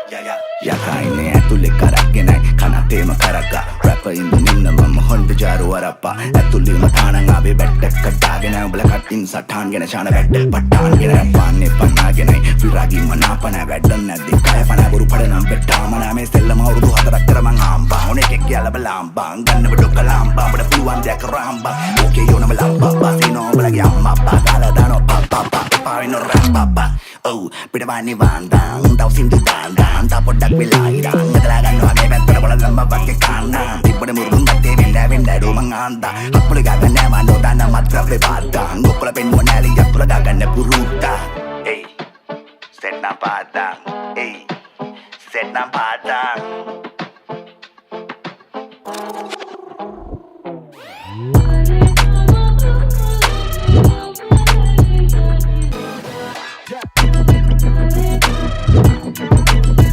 යකයිනේ ඇතුලේ කරක්ගෙනයි කනතේම කරක්ගා රැපයින්ද නින්න මම හොන්ඩ ජාරු වරප්පා ඇතුලේම තානං ආවේ බැට්ටක් කටාගෙන උඹල කටින් සටහන් ගෙන ශාන බැට්ටක් පට්ටාන්ගෙන පාන්නේ පන්නාගෙනයි විරාගී මනාපන වැඩන් නැද්දි කය පන බොරු පඩනම් බෙට්ටාම නාමේ සෙල්ලම අවුරුදු 4ක් කර මං ආම්බා ඕනේ කෙක් කියලා බලාම්බා ගන්නව ඩොක්ක ලාම්බා අපිට පුළුවන් දෙයක් කරාම්බා ඕකේ යෝනම ලාම්බා බාසිනෝ උඹලගේ අම්මා අප්පා කාලා දානෝ පප්පා පාවිනෝ රැප්පා oh පිටවන්නේ වන්දා උන්ටව සින්දු දාන්දා අන්තා පොඩ්ඩක් වෙලා ඉරන් මෙතලා ගන්නවා ගේ පැත්තට බල ලම්බ වගේ කාන්නා තිබ්බනේ මුරුන් ගත්තේ වෙන්න ඩෝ මං ආන්දා අප්පුල ගන්න නෑ මනෝ දාන මත්‍ර ප්‍රේපාදා ගොප්පල පෙන්නුව නෑලි යතුල ගන්න පුරුද්දා hey set na padang hey set na padang